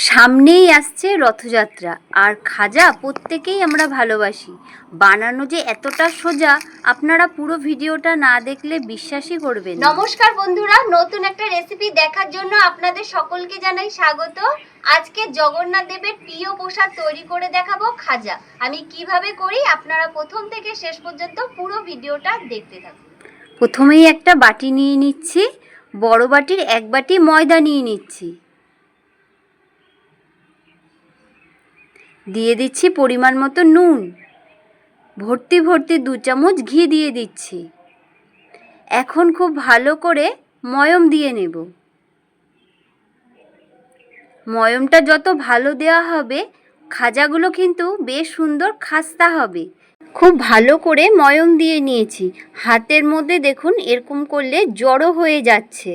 সামনেই আসছে রথযাত্রা, আর খাজা প্রত্যেকেই আমরা ভালোবাসি। বানানো যে এতটা সোজা, আপনারা পুরো ভিডিওটা না দেখলে বিশ্বাসই করবেন না। নমস্কার বন্ধুরা, নতুন একটা রেসিপি দেখার জন্য আপনাদের সকলকে জানাই স্বাগত। আজকে জগন্নাথ দেবের প্রিয় প্রসাদ তৈরি করে দেখাবো, খাজা। আমি কিভাবে করি আপনারা প্রথম থেকে শেষ পর্যন্ত পুরো ভিডিওটা দেখতে থাকুন। প্রথমেই একটা বাটি নিয়ে নিচ্ছি, বড় বাটির এক বাটি ময়দা নিয়ে নিচ্ছি। দিয়ে দিচ্ছি পরিমাণ মতো নুন, ভর্তি ভর্তি 2 চামচ ঘি দিয়ে দিচ্ছি। এখন খুব ভালো করে ময়ম দিয়ে নেব। ময়মটা যত ভালো দেওয়া হবে, খাজাগুলো কিন্তু বেশ সুন্দর খাস্তা হবে। খুব ভালো করে ময়ম দিয়ে নিয়েছি। হাতের মধ্যে দেখুন এরকম করলে জড়ো হয়ে যাচ্ছে।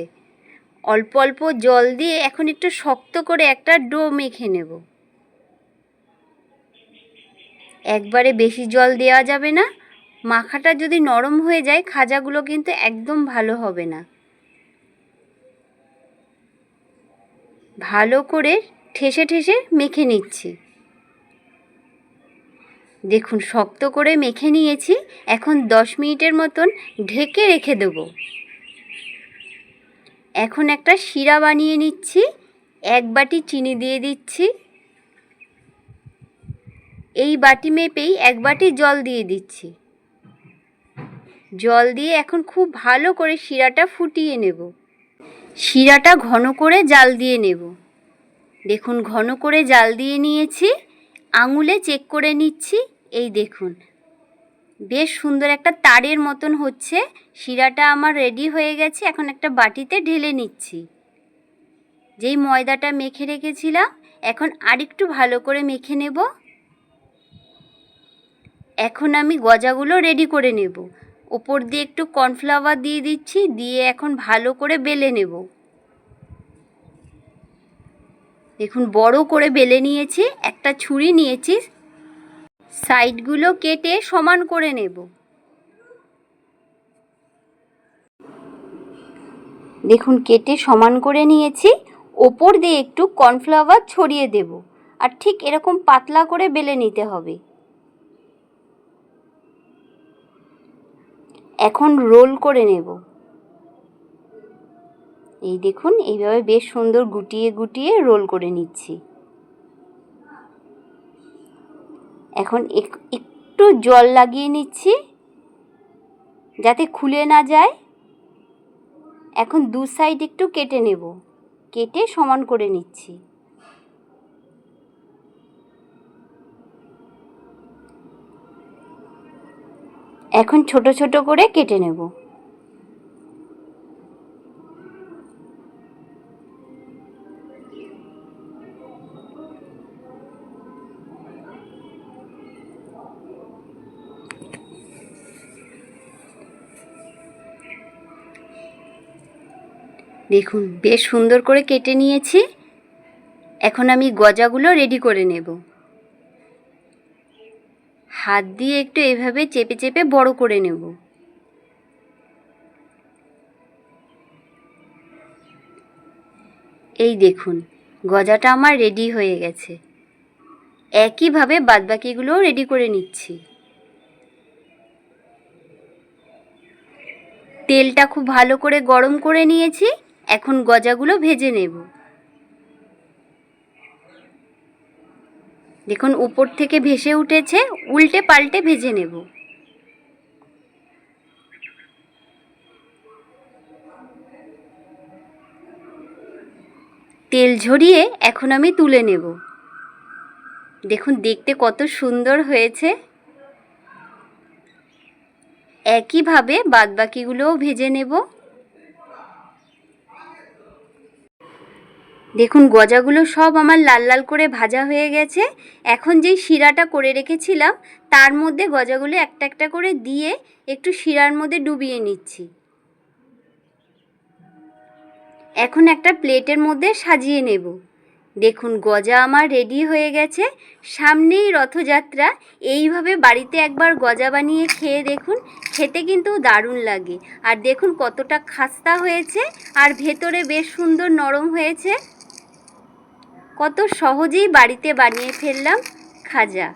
অল্প অল্প জল দিয়ে এখন একটু শক্ত করে একটা ডো মেখে নেব। একবারে বেশি জল দেওয়া যাবে না, মাখাটা যদি নরম হয়ে যায় খাজাগুলো কিন্তু একদম ভালো হবে না। ভালো করে ঠেসে ঠেসে মেখে নিচ্ছি। দেখুন শক্ত করে মেখে নিয়েছি। এখন 10 মিনিটের মতন ঢেকে রেখে দেব। এখন একটা শিরা বানিয়ে নিচ্ছি। 1 বাটি চিনি দিয়ে দিচ্ছি। এই বাটি মেপেই 1 বাটি জল দিয়ে দিচ্ছি। জল দিয়ে এখন খুব ভালো করে শিরাটা ফুটিয়ে নেব। শিরাটা ঘন করে জাল দিয়ে নেব। দেখুন ঘন করে জাল দিয়ে নিয়েছি। আঙুলে চেক করে নিচ্ছি। এই দেখুন বেশ সুন্দর একটা তারের মতন হচ্ছে। শিরাটা আমার রেডি হয়ে গেছে। এখন একটা বাটিতে ঢেলে নিচ্ছি। যেই ময়দাটা মেখে রেখেছিলাম, এখন আরেকটু ভালো করে মেখে নেব। এখন আমি গজাগুলো রেডি করে নেব। ওপর দিয়ে একটু কর্নফ্লাওয়ার দিয়ে দিচ্ছি, দিয়ে এখন ভালো করে বেলে নেব। দেখুন বড় করে বেলে নিয়েছি। একটা ছুরি নিয়েছি, সাইডগুলো কেটে সমান করে নেব। দেখুন কেটে সমান করে নিয়েছি। ওপর দিয়ে একটু কর্নফ্লাওয়ার ছড়িয়ে দেব, আর ঠিক এরকম পাতলা করে বেলে নিতে হবে। এখন রোল করে নেব। এই দেখুন এইভাবে বেশ সুন্দর গুটিয়ে গুটিয়ে রোল করে নিচ্ছি। এখন একটু জল লাগিয়ে নিচ্ছি যাতে খুলে না যায়। এখন 2 সাইড একটু কেটে নেব, কেটে সমান করে নিচ্ছি। এখন ছোট ছোট করে কেটে নেব। দেখুন বেশ সুন্দর করে কেটে নিয়েছি। এখন আমি গজাগুলো রেডি করে নেব। হাত দিয়ে একটু এভাবে চেপে চেপে বড় করে নেব। এই দেখুন গজাটা আমার রেডি হয়ে গেছে। একইভাবে বাদবাকিগুলোও রেডি করে নিচ্ছি। তেলটা খুব ভালো করে গরম করে নিয়েছি। এখন গজাগুলো ভেজে নেব। দেখুন উপর থেকে ভেসে উঠেছে, উল্টে পাল্টে ভেজে নেব। তেল ঝরিয়ে এখন আমি তুলে নেব। দেখুন দেখতে কত সুন্দর হয়েছে। একইভাবে বাদবাকিগুলোও ভেজে নেব। দেখুন গজাগুলো সব আমার লাল লাল করে ভাজা হয়ে গেছে। এখন যেই শিরাটা করে রেখেছিলাম তার মধ্যে গজাগুলো একটা একটা করে দিয়ে একটু শিরার মধ্যে ডুবিয়ে নিচ্ছি। এখন একটা প্লেটের মধ্যে সাজিয়ে নেব। দেখুন গজা আমার রেডি হয়ে গেছে। সামনেই রথযাত্রা। এইভাবে বাড়িতে একবার গজা বানিয়ে খেয়ে দেখুন, খেতে কিন্তু দারুণ লাগে। আর দেখুন কতটা খাস্তা হয়েছে, আর ভেতরে বেশ সুন্দর নরম হয়েছে। কত সহজেই বাড়িতে বানিয়ে ফেললাম খাজা।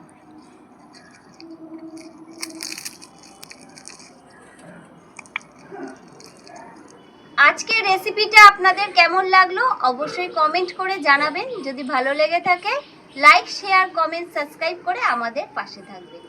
আজকের রেসিপিটা আপনাদের কেমন লাগলো অবশ্যই কমেন্ট করে জানাবেন। যদি ভালো লেগে থাকে লাইক, শেয়ার, কমেন্ট, সাবস্ক্রাইব করে আমাদের পাশে থাকবেন।